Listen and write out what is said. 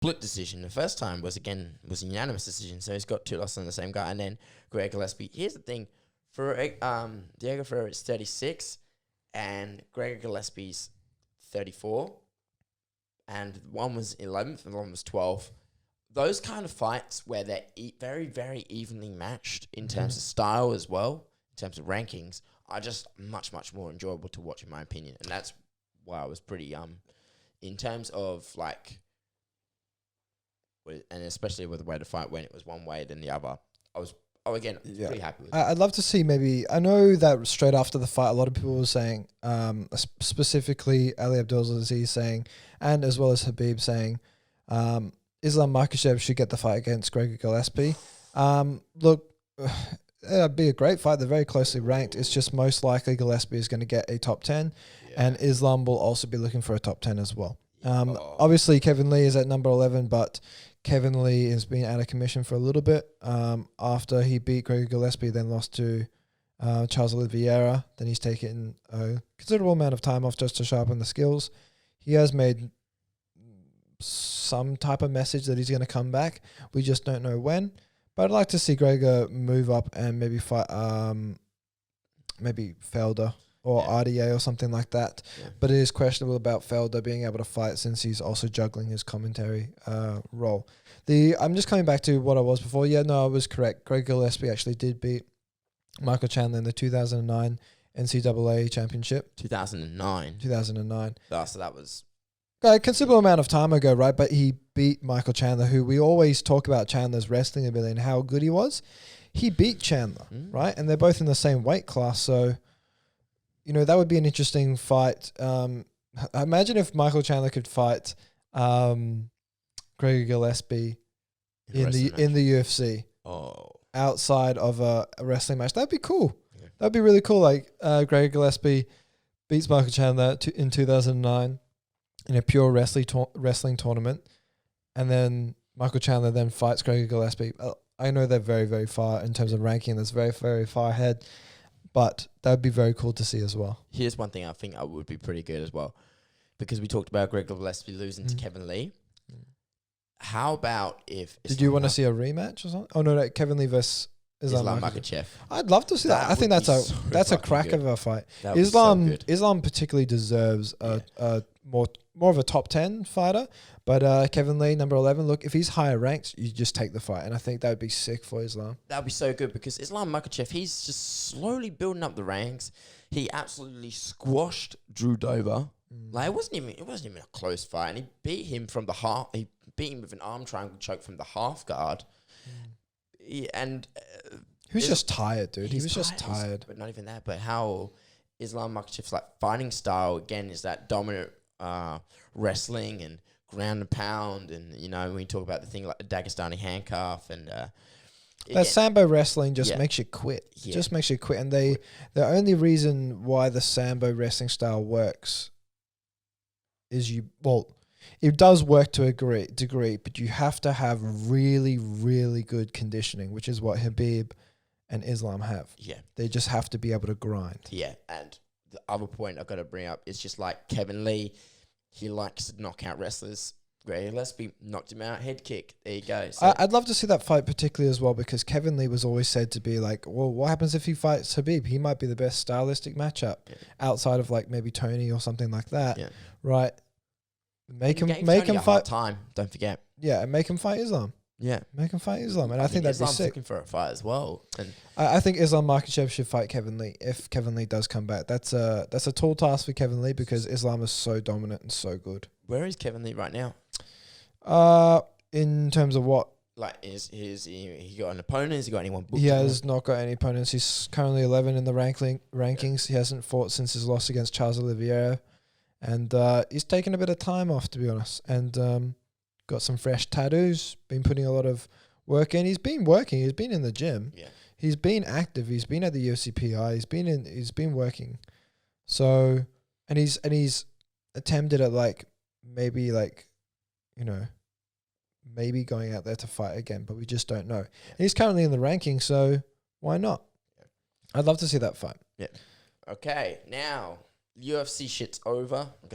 split decision. The first time was a unanimous decision, so he's got 2 losses on the same guy. And then Greg Gillespie. Here's the thing, for Diego Ferreira is 36, and Greg Gillespie's 34, and one was 11th and one was 12th. Those kind of fights where they're very, very evenly matched in terms of style as well, in terms of rankings, are just much, much more enjoyable to watch, in my opinion. And that's why I was pretty, in terms of like, and especially with the way the fight went, it was one way than the other. I was pretty happy with it. I'd love to see maybe, I know that straight after the fight, a lot of people were saying, specifically Ali Abdelaziz saying, and as well as Habib saying, Islam Makhachev should get the fight against Gregor Gillespie. Look, it'd be a great fight. They're very closely ranked. It's just most likely Gillespie is going to get a top 10, and Islam will also be looking for a top 10 as well. Obviously, Kevin Lee is at number 11, but Kevin Lee has been out of commission for a little bit after he beat Gregor Gillespie, then lost to Charles Oliveira. Then he's taken a considerable amount of time off just to sharpen the skills. He has made some type of message that he's going to come back. We just don't know when. But I'd like to see Gregor move up and maybe fight maybe Felder or RDA or something like that. Yeah. But it is questionable about Felder being able to fight since he's also juggling his commentary role. I'm just coming back to what I was before. Yeah, no, I was correct. Greg Gillespie actually did beat Michael Chandler in the 2009 NCAA championship. 2009? 2009. Oh, so that was a considerable amount of time ago, right? But he beat Michael Chandler, who we always talk about Chandler's wrestling ability and how good he was. He beat Chandler, right? And they're both in the same weight class. So, you know, that would be an interesting fight. Imagine if Michael Chandler could fight Gregor Gillespie in the UFC. Outside of a wrestling match. That'd be cool. Yeah. That'd be really cool. Like Gregor Gillespie beats Michael Chandler in 2009. In a pure wrestling tournament, and then Michael Chandler then fights Gregor Gillespie. I know they're very, very far in terms of ranking. That's very, very far ahead, but that would be very cool to see as well. Here's one thing I think would be pretty good as well, because we talked about Gregor Gillespie losing to Kevin Lee. How about if... Did you want to see a rematch or something? Oh, no, Kevin Lee versus Islam Makhachev. I'd love to see that. I think that's a crack of a fight. Islam particularly deserves a more of a top 10 fighter, but Kevin Lee, number 11, look, if he's higher ranked, you just take the fight, and I think that would be sick for Islam. That would be so good, because Islam Makhachev, he's just slowly building up the ranks. He absolutely squashed Drew Dober. Like, it wasn't even a close fight, and he beat him from the half. He beat him with an arm triangle choke from the half guard. He was just tired, dude. He was just tired. But not even that. But how Islam Makhachev's like fighting style again is that dominant wrestling and ground and pound, and you know when we talk about the thing like the Dagestani handcuff and that Sambo wrestling just makes you quit. Yeah. Just makes you quit. And the only reason why the Sambo wrestling style works is it does work to a great degree, but you have to have really, really good conditioning, which is what Habib and Islam have. Yeah. They just have to be able to grind. Yeah. And the other point I've got to bring up is just like Kevin Lee, he likes to knock out wrestlers. Greg Gillespie knocked him out, head kick. There you go. So I'd love to see that fight particularly as well, because Kevin Lee was always said to be like, well, what happens if he fights Habib? He might be the best stylistic matchup outside of like maybe Tony or something like that. Yeah. Right. Make him fight. Time. Don't forget. Yeah, and make him fight Islam. Yeah, make him fight Islam, and I think that'd be sick. Looking for a fight as well. And I think Islam Makhachev should fight Kevin Lee if Kevin Lee does come back. That's a tall task for Kevin Lee because Islam is so dominant and so good. Where is Kevin Lee right now? In terms of what? Like, he got an opponent? Has he got anyone booked? He has not got any opponents. He's currently 11 in the rankings. He hasn't fought since his loss against Charles Oliveira. And he's taken a bit of time off, to be honest, and got some fresh tattoos, been putting a lot of work in. He's been working. He's been in the gym. Yeah. He's been active. He's been at the UFCPI. He's been working. So, and he's attempted at maybe going out there to fight again, but we just don't know. And he's currently in the ranking, so why not? Yeah. I'd love to see that fight. Yeah. Okay, now UFC shit's over. I'm gonna